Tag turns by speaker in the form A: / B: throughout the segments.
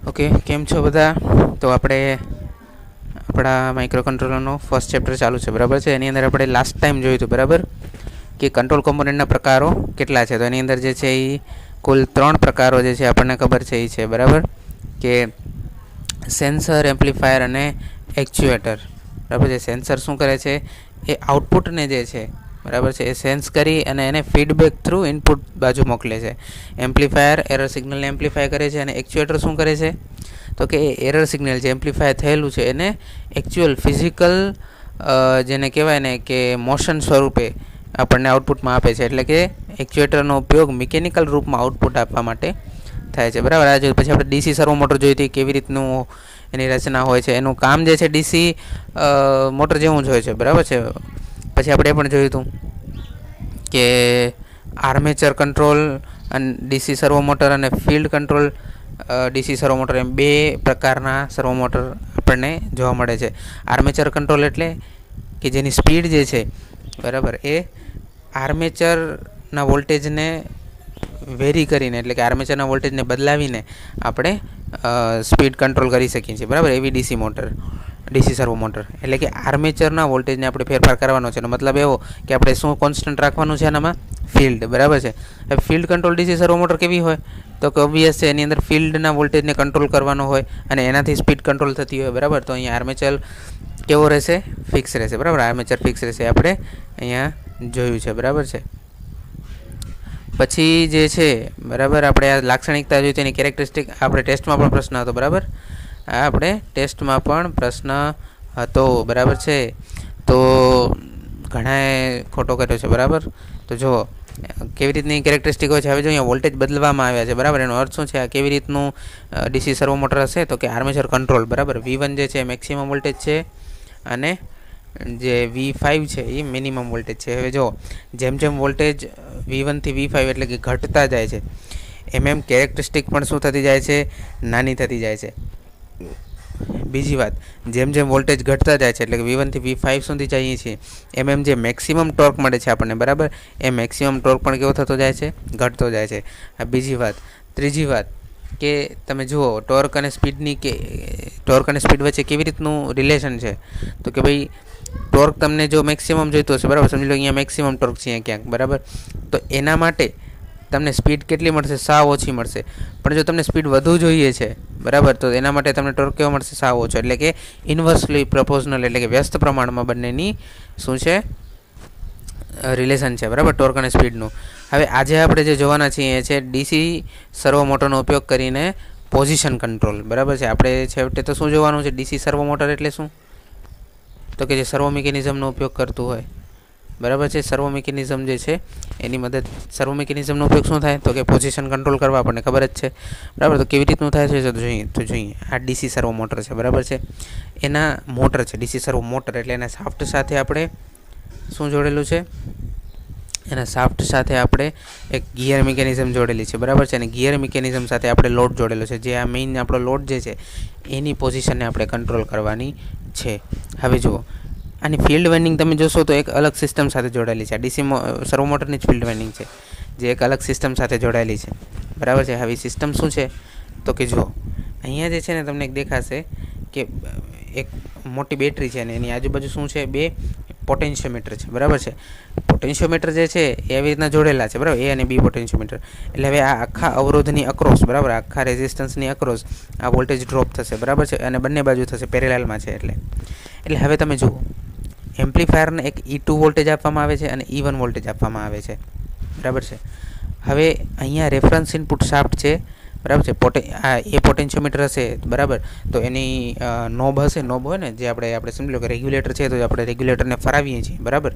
A: Okay, કેમ છો બધા? તો આપણે આપણા માઇક્રો કંટ્રોલરનો ફર્સ્ટ ચેપ્ટર ચાલુ છે, બરાબર છે. એની અંદર આપણે લાસ્ટ ટાઈમ જોયું હતું, બરાબર, કે કંટ્રોલ કોમ્પોનન્ટના પ્રકારો કેટલા છે. તો એની અંદર જે છે એ કુલ 3 પ્રકારો જે છે આપણને ખબર છે એ છે, બરાબર, કે સેન્સર, એમ્પ્લીફાયર અને એક્ચ્યુએટર. બરાબર છે. સેન્સર શું કરે છે? એ આઉટપુટને જે છે, બરાબર છે, એ સેન્સ કરી અને એને ફીડબેક થ્રુ ઇનપુટ બાજુ મોકલે છે. એમ્પ્લીફાયર એરર સિગ્નલને એમ્પ્લીફાય કરે છે અને એક્ચ્યુએટર શું કરે છે? તો કે એ એરર સિગ્નલ જે એમ્પ્લીફાય થયેલું છે એને એકચ્યુઅલ ફિઝિકલ જેને કહેવાય ને કે મોશન સ્વરૂપે આપણને આઉટપુટમાં આપે છે. એટલે કે એક્ચ્યુએટરનો ઉપયોગ મિકેનિકલ રૂપમાં આઉટપુટ આપવા માટે થાય છે, બરાબર. આ પછી આપણે ડીસી સર્વો મોટર જોઈ હતી, કેવી રીતનું એની રચના હોય છે. એનું કામ જે છે ડીસી મોટર જેવું જ હોય છે, બરાબર છે. પછી આપણે એ પણ જોયું હતું કે આર્મેચર કંટ્રોલ અને ડીસી સર્વો મોટર અને ફિલ્ડ કંટ્રોલ ડીસી સર્વો મોટર, એમ 2 પ્રકારના સર્વો મોટર આપણને જોવા મળે છે. આર્મેચર કંટ્રોલ એટલે કે જેની સ્પીડ જે છે, બરાબર, એ આર્મેચરના વોલ્ટેજને વેરી કરીને, એટલે કે આર્મેચરના વોલ્ટેજને બદલાવીને આપણે સ્પીડ કંટ્રોલ કરી શકીએ છીએ, બરાબર. એવી ડીસી મોટર, ડીસી સર્વો મોટર એટલે કે આર્મેચરના વોલ્ટેજને આપણે ફેરફાર કરવાનો છે. એનો મતલબ એવો કે આપણે શું કોન્સ્ટન્ટ રાખવાનું છે એનામાં? ફિલ્ડ, બરાબર છે. હવે ફિલ્ડ કંટ્રોલ ડીસી સર્વો મોટર કેવી હોય? તો કે ઓબ્વિયસ છે, એની અંદર ફિલ્ડના વોલ્ટેજને કંટ્રોલ કરવાનો હોય અને એનાથી સ્પીડ કંટ્રોલ થતી હોય, બરાબર. તો અહીંયા આર્મેચર કેવો રહેશે? ફિક્સ રહેશે, બરાબર. આર્મેચર ફિક્સ રહેશે, આપણે અહીંયા જોયું છે, બરાબર છે. પછી જે છે, બરાબર, આપણે આ લાક્ષણિકતા જોઈ તેની કેરેક્ટરિસ્ટિક આપણે ટેસ્ટમાં પણ પ્રશ્ન હતો, બરાબર. આપણે ટેસ્ટમાં પણ પ્રશ્ન હતો, બરાબર છે. તો ઘણાએ ખોટો કર્યો છે, બરાબર. તો જો કેવી રીતની કેરેક્ટરિસ્ટિક હોય છે. હવે જો અહીંયા વોલ્ટેજ બદલવામાં આવ્યા છે, બરાબર. એનો અર્થ શું છે? આ કેવી રીતનું ડીસી સર્વો મોટર હશે? તો કે આર્મેચર કંટ્રોલ, બરાબર. V1 જે છે મેક્સિમમ વોલ્ટેજ છે અને જે V5 છે એ મિનિમમ વોલ્ટેજ છે. હવે જો જેમ જેમ વોલ્ટેજ V1 થી V5 એટલે કે ઘટતા જાય છે, એમ કેરેક્ટરિસ્ટિક પણ શું થતી જાય છે? નાની થતી જાય છે. બીજી વાત, જેમ જેમ વોલ્ટેજ ઘટતા જાય છે, એટલે કે V1 થી V5 સુધી જઈએ છીએ, એમ જે મેક્સિમમ ટોર્ક મળે છે આપણને, બરાબર, એ મેક્સિમમ ટોર્ક પણ કેવો થતો જાય છે? ઘટતો જાય છે. આ બીજી વાત. ત્રીજી વાત કે તમે જુઓ ટોર્ક અને સ્પીડની કે ટોર્ક અને સ્પીડ વચ્ચે કેવી રીતનું રિલેશન છે? તો કે ભાઈ ટોર્ક તમને જો મેક્સિમમ જોઈતો હશે, બરાબર, સમજી લો અહીંયા મેક્સિમમ ટોર્ક છે અહીંયા ક્યાંક, બરાબર, તો એના માટે તમને સ્પીડ કેટલી મળશે? સાવ ઓછી મળશે. પણ જો તમને સ્પીડ વધુ જોઈએ છે, બરાબર, તો એના માટે તમને ટોર્ક કેવો મળશે? સાવ ઓછો. એટલે કે ઇન્વર્સલી પ્રોપોર્શનલ, એટલે કે વ્યસ્ત પ્રમાણમાં બંનેની શું છે? રિલેશન છે, બરાબર, ટોર્ક અને સ્પીડનું. હવે આજે આપણે જે જોવાના છીએ એ છે ડીસી સર્વો મોટરનો ઉપયોગ કરીને પોઝિશન કંટ્રોલ, બરાબર છે. આપણે છેવટે તો શું જોવાનું છે? ડીસી સર્વો મોટર એટલે શું? તો કે જે સર્વો મિકેનિઝમનો ઉપયોગ કરતું હોય, બરાબર છે. સર્વો મિકેનિઝમ જે છે એની મદદ, સર્વો મિકેનિઝમનો ઉપયોગ શું થાય? તો કે પોઝિશન કંટ્રોલ કરવા, આપણને ખબર જ છે, બરાબર. તો કેવી રીતનું થાય છે તો જોઈએ. આ ડીસી સર્વો મોટર છે, બરાબર છે. એના મોટર છે ડીસી સર્વો મોટર, એટલે એના શાફ્ટ સાથે આપણે શું જોડેલું છે? એના શાફ્ટ સાથે આપણે એક ગિયર મિકેનિઝમ જોડેલી છે, બરાબર છે. અને ગિયર મિકેનિઝમ સાથે આપણે લોડ જોડેલો છે. જે આ મેઇન આપણો લોડ જે છે એની પોઝિશનને આપણે કંટ્રોલ કરવાની છે. હવે જુઓ, આની ફિલ્ડ વાઇન્ડિંગ તમે જોશો તો એક અલગ સિસ્ટમ સાથે જોડાયેલી છે. આ ડીસી સર્વો મોટરની જ ફિલ્ડ વાઇન્ડિંગ છે, જે એક અલગ સિસ્ટમ સાથે જોડાયેલી છે, બરાબર છે. હવે સિસ્ટમ શું છે? તો કે જુઓ, અહીંયા જે છે ને તમને એક દેખાશે કે એક મોટી બેટરી છે અને એની આજુબાજુ શું છે? 2 પોટેન્શિયોમીટર છે, બરાબર છે. પોટેન્શિયોમીટર જે છે એ એવી રીતના જોડેલા છે, બરાબર, A અને B પોટેન્શિયોમીટર. એટલે હવે આ આખા અવરોધની અક્રોસ, બરાબર, આખા રેઝિસ્ટન્સની અક્રોસ આ વોલ્ટેજ ડ્રોપ થશે, બરાબર છે, અને બંને બાજુ થશે, પેરેલલમાં છે. એટલે હવે તમે જુઓ, એમ્પ્લીફાયરને એક E2 વોલ્ટેજ આપવામાં આવે છે અને E1 વોલ્ટેજ આપવામાં આવે છે, બરાબર છે. હવે અહીંયા રેફરન્સ ઇનપુટ શાફ્ટ છે, બરાબર છે. એ પોટેન્શિયોમીટર હશે, બરાબર, તો એની નોબ હશે, નોબ હોય ને, જે આપણે સમજી લો કે રેગ્યુલેટર છે, તો આપણે રેગ્યુલેટરને ફરાવીએ છીએ, બરાબર.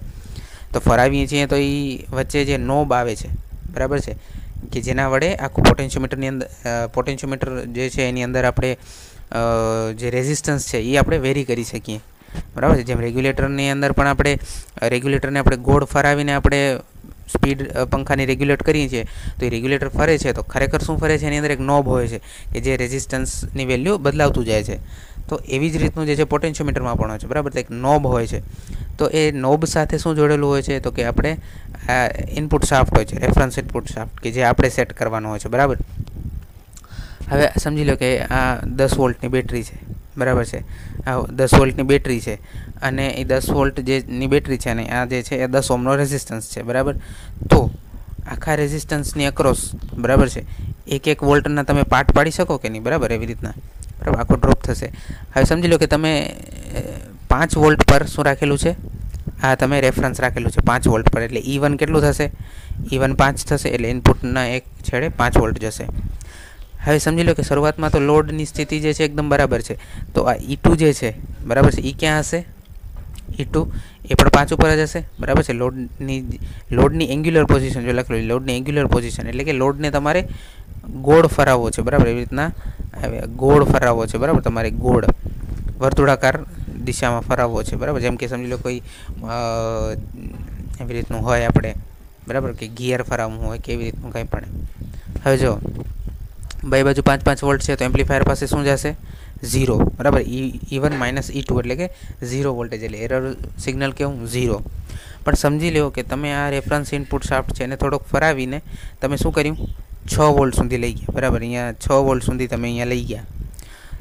A: તો ફરાવીએ છીએ તો એ વચ્ચે જે નોબ આવે છે, બરાબર છે, કે જેના વડે આખું પોટેન્શિયોમીટરની અંદર પોટેન્શિયોમીટર જે છે એની અંદર આપણે જે રેઝિસ્ટન્સ છે એ આપણે વેરી કરી શકીએ, બરાબર છે. જેમ રેગ્યુલેટરની અંદર પણ આપણે રેગ્યુલેટરને આપણે ગોળ ફરાવીને આપણે સ્પીડ પંખાની રેગ્યુલેટ કરીએ છીએ, તો એ રેગ્યુલેટર ફરે છે તો ખરેખર શું ફરે છે? એની અંદર એક નોબ હોય છે કે જે રેઝિસ્ટન્સની વેલ્યુ બદલાવતું જાય છે. તો એવી જ રીતનું જે છે પોટેન્શિયોમીટરમાં પણ હોય છે, બરાબર. તો એક નોબ હોય છે. તો એ નોબ સાથે શું જોડેલું હોય છે? તો કે આપણે ઇનપુટ શાફ્ટ હોય છે, રેફરન્સ ઇનપુટ શાફ્ટ, કે જે આપણે સેટ કરવાનો હોય છે, બરાબર. હવે સમજી લો કે આ 10 વોલ્ટની બેટરી છે, બરાબર છે. આ 10 વોલ્ટની બેટરી છે અને એ 10 વોલ્ટ જેની બેટરી છે અને આ જે છે એ 10 ઓહમનો રેઝિસ્ટન્સ છે, બરાબર. તો આખા રેઝિસ્ટન્સની અક્રોસ, બરાબર છે, એક વોલ્ટના તમે પાર્ટ પાડી શકો કે નહીં, બરાબર. એવી રીતના, બરાબર, આખો ડ્રોપ થશે. હવે સમજી લો કે તમે 5 વોલ્ટ પર શું રાખેલું છે, આ તમે રેફરન્સ રાખેલું છે 5 વોલ્ટ પર. એટલે E1 કેટલું થશે, E1 5 થશે. એટલે ઇનપુટના એક છેડે 5 વોલ્ટ જશે. હવે સમજી લો કે શરૂઆતમાં તો લોડની સ્થિતિ જે છે એકદમ બરાબર છે. તો આ E2 જે છે, બરાબર છે, એ ક્યાં હશે, E2 એ પણ 5 ઉપર જ હશે, બરાબર છે. લોડની એંગ્યુલર પોઝિશન જો લખેલું, લોડની એંગ્યુલર પોઝિશન એટલે કે લોડને તમારે ગોળ ફરાવવો છે, બરાબર. એવી રીતના ગોળ ફરાવવો છે, બરાબર. તમારે ગોળ વર્તુળાકાર દિશામાં ફરાવવો છે, બરાબર. જેમ કે સમજી લો કોઈ એવી રીતનું હોય આપણે, બરાબર, કે ગિયર ફરાવવું હોય કે એવી રીતનું કંઈ પણ. હવે જો બે બાજુ 5-5 વોલ્ટ છે તો એમ્પ્લીફાયર પાસે શું જશે, 0, બરાબર. E1 માઇનસ E2 એટલે કે 0 વોલ્ટેજ, એટલે એરર સિગ્નલ કેવું, 0. પણ સમજી લો કે તમે આ રેફરન્સ ઇનપુટ શાફ્ટ છે એને થોડોક ફરાવીને તમે શું કર્યું, 6 વોલ્ટ સુધી લઈ ગયા, બરાબર. અહીંયા 6 વોલ્ટ સુધી તમે અહીંયા લઈ ગયા.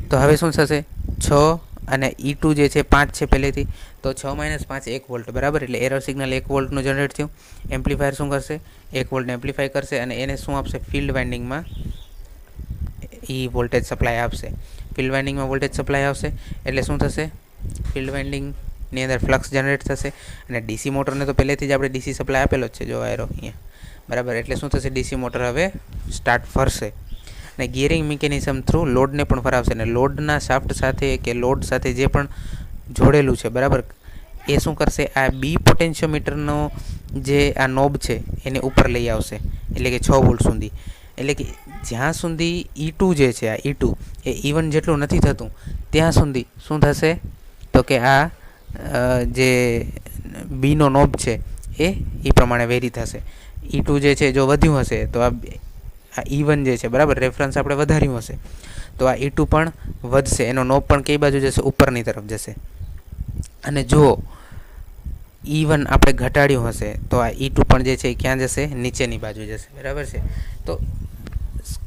A: તો હવે શું થશે, 6 અને E2 જે છે 5 છે પહેલેથી, તો 6 - 5 1 વોલ્ટ, બરાબર. એટલે એરર સિગ્નલ 1 વોલ્ટનું જનરેટ થયું. એમ્પ્લીફાયર શું કરશે, 1 વોલ્ટને એમ્પ્લીફાય કરશે અને એને શું આપશે, ફિલ્ડ વાઇન્ડિંગમાં એ વોલ્ટેજ સપ્લાય આપશે. ફિલ્ડ વાઇન્ડિંગમાં વોલ્ટેજ સપ્લાય આવશે એટલે શું થશે, ફિલ્ડ વાઇન્ડિંગની અંદર ફ્લક્સ જનરેટ થશે. અને ડીસી મોટરને તો પહેલેથી જ આપણે ડીસી સપ્લાય આપેલો જ છે, જો વાયરો અહીંયા, બરાબર. એટલે શું થશે, ડીસી મોટર હવે સ્ટાર્ટ ફરશે અને ગિયરિંગ મિકેનિઝમ થ્રુ લોડને પણ ફરાવશે. અને લોડના શાફ્ટ સાથે કે લોડ સાથે જે પણ જોડેલું છે, બરાબર, એ શું કરશે, આ બી પોટેન્શિયોમીટરનો જે આ નોબ છે એને ઉપર લઈ આવશે, એટલે કે 6 વોલ્ટ સુધી. એટલે કે જ્યાં સુધી E2 જે છે, આ E2 એ E1 જેટલું નથી થતું ત્યાં સુધી શું થશે, તો કે આ જે બીનો નોબ છે એ પ્રમાણે વેરી થશે. E2 જે છે જો વધ્યું હશે તો આ E1 જે છે, બરાબર, રેફરન્સ આપણે વધાર્યું હશે તો આ E2 પણ વધશે, એનો નોબ પણ કઈ બાજુ જશે, ઉપરની તરફ જશે. અને જો E1 આપણે ઘટાડ્યું હશે તો આ E2 પણ જે છે એ ક્યાં જશે, નીચેની બાજુ જશે, બરાબર છે. તો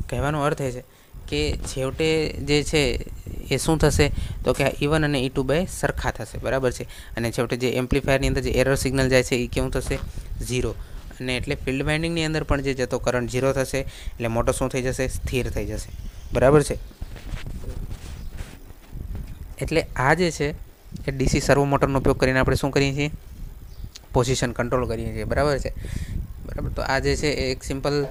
A: કહેવાનો અર્થ એ છે કે છેવટે જે છે એ શું થશે, તો કે આ E1 અને E2 બે સરખા થશે, બરાબર છે. અને છેવટે જે એમ્પ્લીફાયરની અંદર જે એરર સિગ્નલ જાય છે એ કેવું થશે, 0. અને એટલે ફિલ્ડ વાઇન્ડિંગની અંદર પણ જે જતો કરંટ 0 થશે. એટલે મોટર શું થઈ જશે, સ્થિર થઈ જશે, બરાબર છે. એટલે આ જે છે એ ડીસી સર્વો મોટરનો ઉપયોગ કરીને આપણે શું કરીએ છીએ, પોઝિશન કંટ્રોલ કરીએ છીએ, બરાબર છે. બરાબર, તો આ જે છે એ એક સિમ્પલ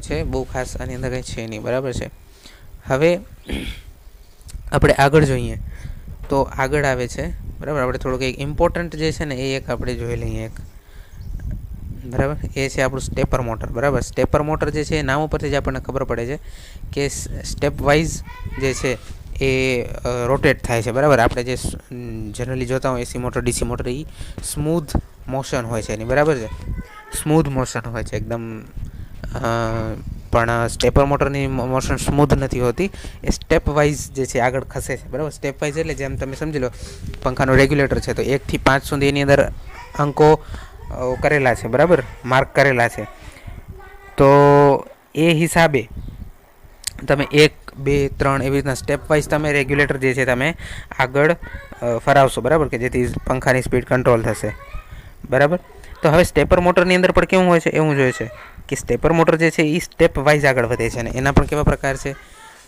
A: છે, બહુ ખાસ આની અંદર કંઈ છે નહીં, બરાબર છે. હવે આપણે આગળ જોઈએ તો આગળ આવે છે, બરાબર. આપણે થોડુંક એક ઇમ્પોર્ટન્ટ જે છે ને એ એક આપણે જોઈ લઈએ એક, બરાબર. એ છે આપણું સ્ટેપર મોટર, બરાબર. સ્ટેપર મોટર જે છે એ નામ ઉપરથી જ આપણને ખબર પડે છે કે સ્ટેપ વાઇઝ જે છે એ રોટેટ થાય છે, બરાબર. આપણે જે જનરલી જોતા હોય એસી મોટર, ડીસી મોટર, એ સ્મૂથ મોશન હોય છે એની, બરાબર છે, સ્મૂથ મોશન હોય છે એકદમ. પણ સ્ટેપર મોટરની મોશન સ્મૂથ નથી હોતી, એ સ્ટેપ વાઇઝ જે છે આગળ ખસે છે, બરાબર. સ્ટેપ વાઇઝ એટલે જેમ તમે સમજી લો પંખાનું રેગ્યુલેટર છે તો 1 થી 5 સુધી એની અંદર અંકો કરેલા છે, બરાબર, માર્ક કરેલા છે. તો એ હિસાબે તમે 1, 2, 3 એવી રીતના સ્ટેપ વાઇઝ તમે રેગ્યુલેટર જે છે તમે આગળ ફરાવશો, બરાબર, કે જેથી પંખાની સ્પીડ કંટ્રોલ થશે, બરાબર. તો હવે સ્ટેપર મોટરની અંદર પણ કેવું હોય છે એવું જોઈએ છે કે સ્ટેપર મોટર જે છે એ સ્ટેપ વાઇઝ આગળ વધે છે. અને એના પણ કેવા પ્રકાર છે,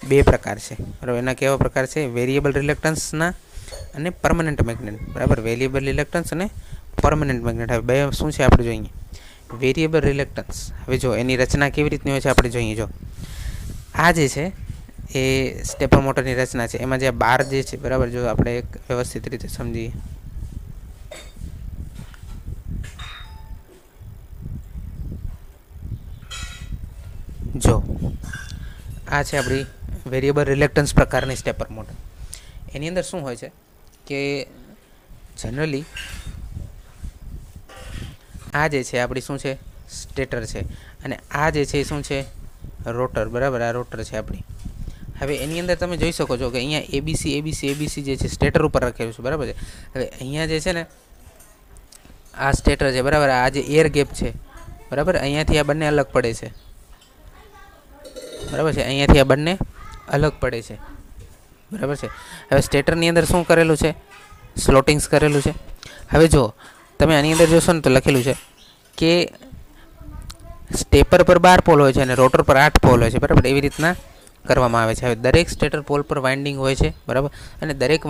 A: 2 પ્રકાર છે, બરાબર. એના કેવા પ્રકાર છે, વેરિયેબલ રિલક્ટન્સના અને પરમનન્ટ મેગ્નેટ, બરાબર. વેરિયેબલ રિલક્ટન્સ અને પરમનન્ટ મેગ્નેટ. હવે બે શું છે આપણે જોઈએ, વેરિયેબલ રિલક્ટન્સ. હવે જો એની રચના કેવી રીતની હોય છે આપણે જોઈએ. જો આ જે છે એ સ્ટેપર મોટરની રચના છે, એમાં જે બાર જે છે, બરાબર, જો આપણે એક વ્યવસ્થિત રીતે સમજીએ. જો આ છે આપણી વેરિયેબલ રિલેક્ટન્સ પ્રકારની સ્ટેપર મોટર. એની અંદર શું હોય છે કે જનરલી આ જે છે આપણી શું છે, સ્ટેટર છે, અને આ જે છે એ શું છે, રોટર, બરાબર. આ રોટર છે આપણી. હવે એની અંદર તમે જોઈ શકો છો કે અહીંયા એબીસી જે છે સ્ટેટર ઉપર રાખેલું છે, બરાબર છે. હવે અહીંયા જે છે ને આ સ્ટેટર છે, બરાબર. આ જે એર ગેપ છે, બરાબર, અહીંયાથી આ બંને અલગ પડે છે, બરાબર છે, અહીંયાથી આ બંને અલગ પડે છે, બરાબર છે. હવે સ્ટેટરની અંદર શું કરેલું છે? સ્લોટિંગ્સ કરેલું છે. હવે જો તમે આની અંદર જોશો ને તો લખેલું છે કે સ્ટેપર પર 12 પોલ હોય છે અને રોટર પર 8 પોલ હોય છે, બરાબર. એવી રીતના કરવામાં આવે છે. હવે દરેક સ્ટેટર પોલ પર વાઇન્ડિંગ હોય છે, બરાબર, અને દરેક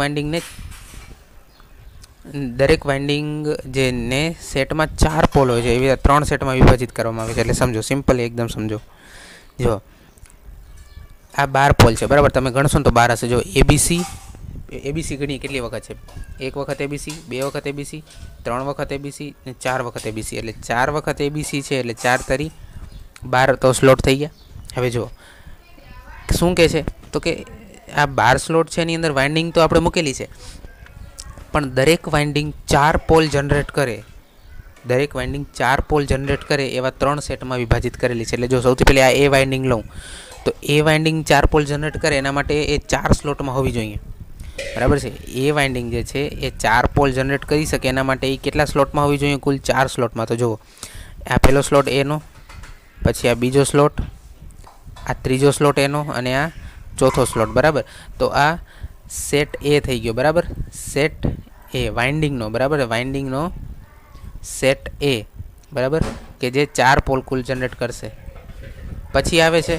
A: વાઇન્ડિંગ જેને સેટમાં 4 પોલ હોય છે એવી 3 સેટમાં વિભાજિત કરવામાં આવે છે. એટલે સમજો, સિમ્પલી એકદમ સમજો. જો આ 12 પોલ છે, બરાબર. તમે ગણશો ને તો 12 હશે. જો એબીસી ગણીએ કેટલી વખત છે? 1 વખત એબીસી, 2 વખત એબીસી, 3 વખત એબીસી ને 4 વખત એબીસી. એટલે 4 વખત એબીસી છે, એટલે 4 તરી 12 તો સ્લોટ થઈ ગયા. હવે જો શું કહે છે તો કે આ 12 સ્લોટ છે એની અંદર વાઇન્ડિંગ તો આપણે મૂકેલી છે, પણ દરેક વાઇન્ડિંગ 4 પોલ જનરેટ કરે, એવા 3 સેટમાં વિભાજિત કરેલી છે. એટલે જો સૌથી પહેલાં આ એ વાઇન્ડિંગ લઉં તો એ વાઇન્ડિંગ 4 પોલ જનરેટ કરે એના માટે એ 4 સ્લોટમાં હોવી જોઈએ, બરાબર છે. એ વાઇન્ડિંગ જે છે એ 4 પોલ જનરેટ કરી શકે એના માટે એ કેટલા સ્લોટમાં હોવી જોઈએ? કુલ 4 સ્લોટમાં. તો જુઓ, આ પહેલો સ્લોટ એનો, પછી આ બીજો સ્લોટ, આ ત્રીજો સ્લોટ એનો, અને આ ચોથો સ્લોટ, બરાબર. તો આ સેટ એ થઈ ગયો, બરાબર. સેટ એ વાઇન્ડિંગનો, બરાબર, વાઇન્ડિંગનો સેટ એ, બરાબર, કે જે 4 પોલ કુલ જનરેટ કરશે. પછી આવે છે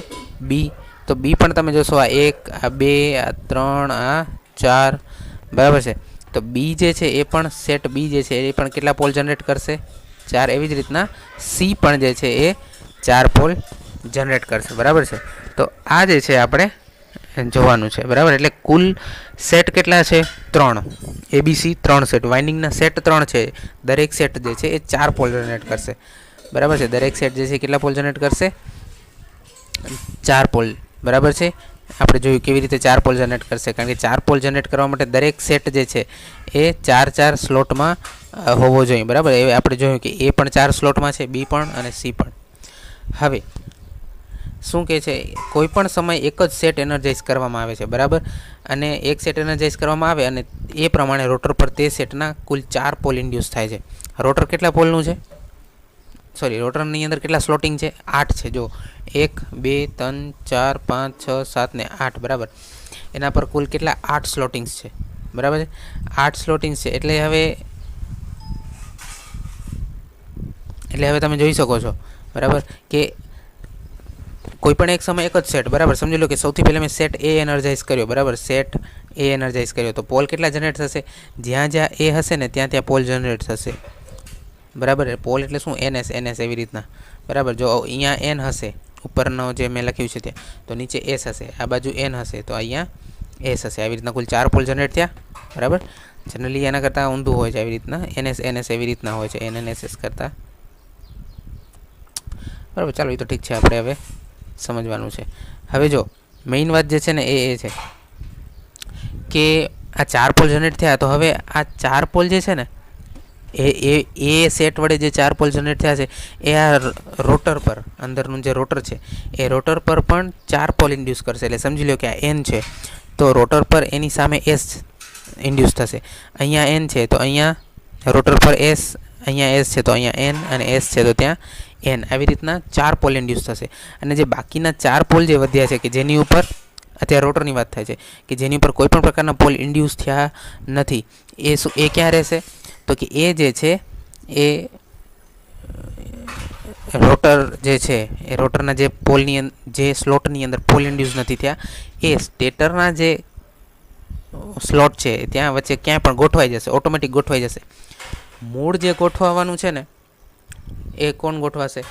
A: બી. તો બી પણ તમે જોશો, આ 1, આ 2, આ 3, આ 4, બરાબર છે. તો બી જે છે એ પણ સેટ બી જે છે એ પણ કેટલા પોલ જનરેટ કરશે? 4. એવી જ રીતના સી પણ જે છે એ 4 પોલ જનરેટ કરશે, બરાબર છે. તો આ જે છે આપણે જોવાનું છે, બરાબર. એટલે કુલ સેટ કેટલા છે? 3. એબીસી 3 સેટ, વાઇન્ડિંગના સેટ 3 છે. દરેક સેટ જે છે એ 4 પોલ જનરેટ કરશે, બરાબર છે. દરેક સેટ જે છે કેટલા પોલ જનરેટ કરશે? 4 પોલ, બરાબર છે. આપણે જોયું કેવી રીતે 4 પોલ જનરેટ કરશે, કારણ કે 4 પોલ જનરેટ કરવા માટે દરેક સેટ જે છે એ 4 સ્લોટમાં હોવો જોઈએ, બરાબર. એ આપણે જોયું કે એ પણ 4 સ્લોટમાં છે, બી પણ અને સી પણ. હવે શું કહે છે? કોઈ પણ સમય એક જ સેટ એનર્જાઇઝ કરવામાં આવે છે, બરાબર. અને એક સેટ એનર્જાઇઝ કરવામાં આવે અને એ પ્રમાણે રોટર પર તે સેટના કુલ 4 પોલ ઇન્ડ્યુસ થાય છે. રોટર કેટલા પોલનું છે? રોટરની અંદર કેટલા સ્લોટિંગ છે? 8 છે. જો 1, 2, 3, 4, 5, 6, 7 ને 8, બરાબર. એના પર કુલ કેટલા? 8 સ્લોટિંગ્સ છે, બરાબર છે. 8 સ્લોટિંગ્સ છે. એટલે હવે તમે જોઈ શકો છો, બરાબર, કે કોઈ પણ એક સમય એક જ સેટ, બરાબર. સમજી લો કે સૌથી પહેલાં મેં સેટ એ એનર્જાઇઝ કર્યો, બરાબર. સેટ એ એનર્જાઇઝ કર્યો તો પોલ કેટલા જનરેટ થશે? જ્યાં એ હશે ને ત્યાં પોલ જનરેટ થશે, બરાબર. પોલ એટલે શું? NS એવી રીતના, બરાબર. જો અહીંયા N હશે, ઉપરનો જે મેં લખ્યું છે ત્યાં, તો નીચે S હશે, આ બાજુ N હશે, તો અહીંયા S હશે. આવી રીતના કુલ 4 પોલ જનરેટ થયા, બરાબર. જનરલી એના કરતાં ઊંધું હોય છે, આવી રીતના NS એવી રીતના હોય છે, NNSS કરતાં, બરાબર. ચાલો, એ તો ઠીક છે, આપણે હવે સમજવાનું છે. હવે જો મેઇન વાત જે છે ને એ છે કે આ 4 પોલ જનરેટ થયા, તો હવે આ 4 પોલ જે છે ને એ સેટ વડે જે 4 પોલ જનરેટ થયા છે એ આ રોટર પર, અંદરનું જે રોટર છે એ રોટર પર પણ 4 પોલ ઇન્ડ્યુસ કરશે. એટલે સમજી લો કે આ N છે, તો રોટર પર એની સામે S ઇન્ડ્યુસ થશે. અહીંયા N છે તો અહીંયા રોટર પર S, અહીંયા S છે તો અહીંયા N, અને S છે તો ત્યાં N. આવી રીતના 4 પોલ ઇન્ડ્યુસ થશે. અને જે બાકીના 4 પોલ જે વધ્યા છે કે જેની ઉપર અત્યારે રોટરની વાત થાય છે, કે જેની ઉપર કોઈ પણ પ્રકારના પોલ ઇન્ડ્યુસ થયા નથી, એ ક્યાં રહેશે? તો કે એ જે છે એ રોટર જે છે એ રોટરના જે પોલની જે સ્લોટની અંદર પોલ ઇન્ડ્યુસ નથી થયા એ સ્ટેટરના જે સ્લોટ છે ત્યાં વચ્ચે ક્યાંય પણ ગોઠવાઈ જશે, ઓટોમેટિક ગોઠવાઈ જશે. મૂળ જે ગોઠવવાનું છે ને એ કોણ ગોઠવાશે?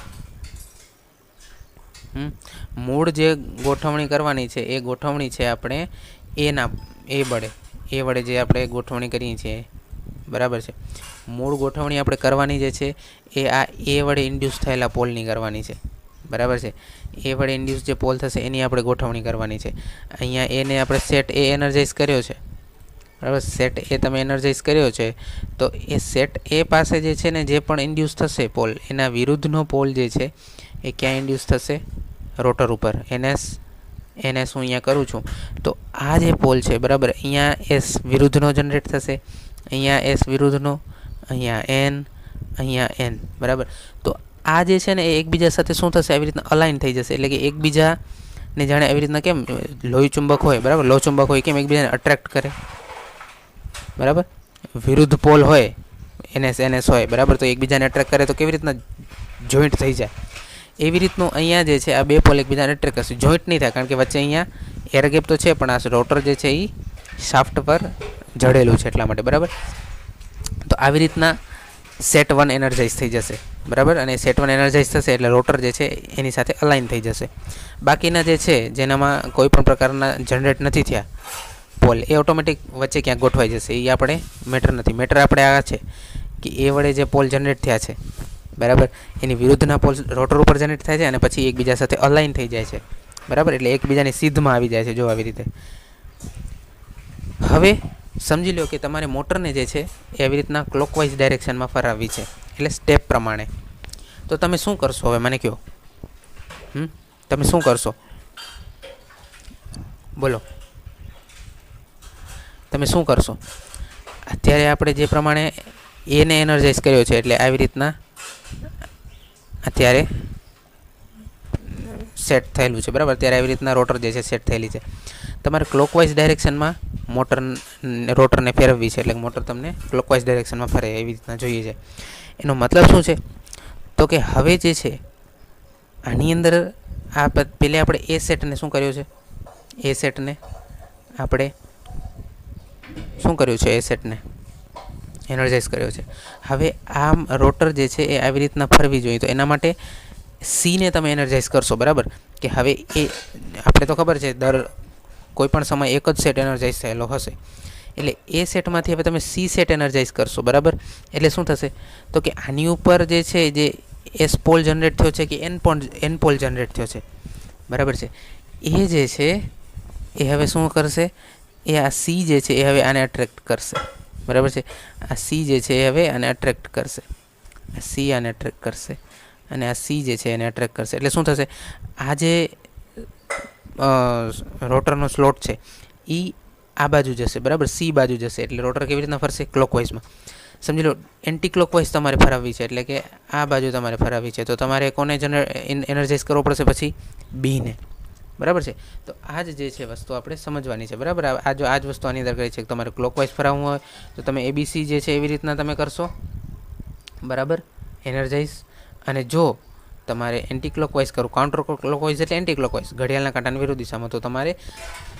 A: મૂળ જે ગોઠવણી કરવાની છે એ ગોઠવણી છે આપણે એ વડે જે આપણે ગોઠવણી કરીએ છીએ, બરાબર છે. મૂળ ગોઠવણી આપણે કરવાની જે છે એ આ એ વડે ઇન્ડ્યુસ થયેલા પોલની કરવાની છે, બરાબર છે. એ વડે ઇન્ડ્યુસ જે પોલ થશે એની આપણે ગોઠવણી કરવાની છે. અહીંયા એને આપણે સેટ એ એનર્જાઇઝ કર્યો છે, બરાબર. સેટ એ તમે એનર્જાઇઝ કર્યો છે તો એ સેટ એ પાસે જે છે ને જે પણ ઇન્ડ્યુસ થશે પોલ, એના વિરુદ્ધનો પોલ જે છે એ ક્યાં ઇન્ડ્યુસ થશે? રોટર ઉપર. NS હું અહીંયા કરું છું તો આ જે પોલ છે, બરાબર, અહીંયા S વિરુદ્ધનો જનરેટ થશે, અહીંયા S વિરુદ્ધનો, અહીંયા N, બરાબર. તો આ જે છે ને એ એકબીજા સાથે શું થશે? આવી રીતના અલાઇન થઈ જશે, એટલે કે એકબીજા ને જાણે એવી રીતના કેમ લોહી ચુંબક હોય, બરાબર, લોહ ચુંબક હોય કેમ એકબીજાને અટ્રેક્ટ કરે, બરાબર, વિરુદ્ધ પોલ હોય, NS હોય, બરાબર, તો એકબીજાને અટ્રેક્ટ કરે તો કેવી રીતના જોઈન્ટ થઈ જાય, એવી રીતનું અહીંયા જે છે આ બે પોલ એકબીજાને અટ્રેક્ટ કરશે. જોઈન્ટ નહીં થાય કારણ કે વચ્ચે અહીંયા એર ગેપ તો છે, પણ આ રોટર જે છે એ શાફ્ટ પર જડેલું છે એટલા માટે, બરાબર. તો આવી રીતના સેટ 1 એનર્જાઇઝ થઈ જશે, બરાબર, અને સેટ 1 એનર્જાઇઝ થશે એટલે રોટર જે છે એની સાથે અલાઇન થઈ જશે. બાકીના જે છે જેનામાં કોઈ પણ પ્રકારના જનરેટ નથી થયા પોલ, એ ઓટોમેટિક વચ્ચે ક્યાંક ગોઠવાઈ જશે. એ આપણે મેટર નથી. મેટર આપણે આ છે કે એ વડે જે પોલ જનરેટ થયા છે, બરાબર, એની વિરુદ્ધના પોલ રોટર ઉપર જનરેટ થાય છે અને પછી એકબીજા સાથે અલાઇન થઈ જાય છે, બરાબર, એટલે એકબીજાની સીધમાં આવી જાય છે, જો આવી રીતે. હવે સમજી લો કે તમારે મોટરને જે છે એ આવી રીતના ક્લોકવાઇઝ ડાયરેક્શનમાં ફરાવવી છે, એટલે સ્ટેપ પ્રમાણે. તો તમે શું કરશો હવે મને કહો, તમે શું કરશો, બોલો, તમે શું કરશો? અત્યારે આપણે જે પ્રમાણે એને એનર્જાઇઝ કર્યો છે એટલે આવી રીતના અત્યારે સેટ થયેલું છે, બરાબર. ત્યારે આવી રીતના રોટર જે છે સેટ થયેલી છે. તમારે ક્લોકવાઇઝ ડાયરેક્શનમાં રોટરને ફેરવવી છે, એટલે મોટર તમને ક્લોકવાઇઝ ડાયરેક્શનમાં ફરે એવી રીતના જોઈએ છે. એનો મતલબ શું છે તો કે હવે જે છે આની અંદર આ પહેલે આપણે એ સેટને શું કર્યો છે, એ સેટને આપણે શું કર્યું છે, એ સેટને એનર્જાઇઝ કર્યો છે. હવે આ રોટર જે છે એ આવી રીતના ફરવી જોઈએ, તો એના માટે સીને તમે એનર્જાઇઝ કરશો, બરાબર, કે હવે એ આપણે તો ખબર છે કોઈ પણ સમય એક જ સેટ એનર્જાઇઝ થયેલો હશે, એટલે એ સેટમાંથી હવે તમે સી સેટ એનર્જાઇઝ કરશો, બરાબર. એટલે શું થશે તો કે આની ઉપર જે છે જે એસ પોલ જનરેટ થયો છે કે એન પોલ જનરેટ થયો છે, બરાબર છે, એ જે છે એ હવે શું કરશે, એ આ સી જે છે એ હવે આને અટ્રેક્ટ કરશે, બરાબર છે. આ સી જે છે એ હવે આને અટ્રેક્ટ કરશે, આ સી આને અટ્રેક્ટ કરશે અને આ સી જે છે એને અટ્રેક્ટ કરશે. એટલે શું થશે, આ જે રોટરનો સ્લોટ છે એ આ બાજુ જશે, બરાબર, સી બાજુ જશે. એટલે રોટર કેવી રીતના ફરશે, ક્લોકવાઇઝમાં. સમજી લો એન્ટી ક્લોકવાઇઝ તમારે ફરાવવી છે, એટલે કે આ બાજુ તમારે ફરાવવી છે, તો તમારે કોને એનર્જાઇઝ કરવો પડશે પછી, બીને, બરાબર છે. તો આ જ જે છે વસ્તુ આપણે સમજવાની છે, બરાબર. આ જ વસ્તુ આની અંદર કરી છે કે તમારે ક્લોકવાઇઝ ફરાવવું હોય તો તમે ABC જે છે એવી રીતના તમે કરશો, બરાબર, એનર્જાઇઝ. અને જો તમારે એન્ટી ક્લોકવાઇઝ કરવું, કાઉન્ટર ક્લોકવાઇઝ એટલે એન્ટી ક્લોકવાઇઝ, ઘડિયાળના કાંટાની વિરુદ્ધ દિશામાં, તો તમારે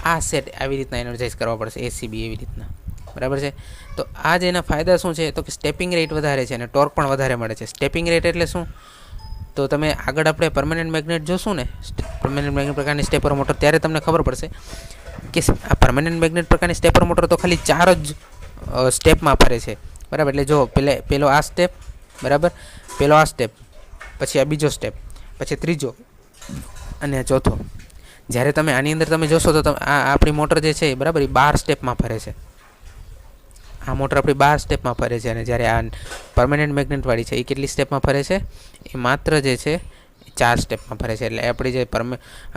A: આ સેટ આવી રીતના એનર્જાઇઝ કરવા પડશે, ACB એવી રીતના, બરાબર છે. તો આ જ એના ફાયદા શું છે તો કે સ્ટેપિંગ રેટ વધારે છે અને ટોર્ક પણ વધારે મળે છે. સ્ટેપિંગ રેટ એટલે શું, તો તમે આગળ આપણે પરમેનન્ટ મેગ્નેટ જોશું ને, પરમેનન્ટ મેગ્નેટ પ્રકારની સ્ટેપર મોટર, ત્યારે તમને ખબર પડશે કે આ પરમેનન્ટ મેગ્નેટ પ્રકારની સ્ટેપર મોટર તો ખાલી 4 જ સ્ટેપમાં ફરે છે, બરાબર. એટલે જો પેલો આ સ્ટેપ, બરાબર, પેલો આ સ્ટેપ, પછી આ બીજો સ્ટેપ, પછી ત્રીજો અને ચોથો. જ્યારે તમે આની અંદર તમે જોશો તો આ આપણી મોટર જે છે બરાબર એ 12 સ્ટેપમાં ફરે છે. આ મોટર આપણી 12 સ્ટેપમાં ફરે છે અને જ્યારે આ પરમેનન્ટ મેગ્નેટવાળી છે એ કેટલી સ્ટેપમાં ફરે છે, એ માત્ર જે છે 4 સ્ટેપમાં ફરે છે. એટલે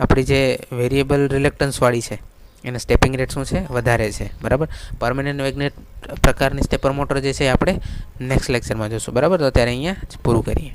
A: આપણી જે વેરિયેબલ રિલેક્ટન્સવાળી છે એના સ્ટેપિંગ રેટ શું છે, વધારે છે, બરાબર. પરમેનન્ટ મેગ્નેટ પ્રકારની સ્ટેપર મોટર જે છે આપણે નેક્સ્ટ લેક્ચરમાં જોઈશું, બરાબર. તો ત્યારે અહીંયા પૂરું કરીએ.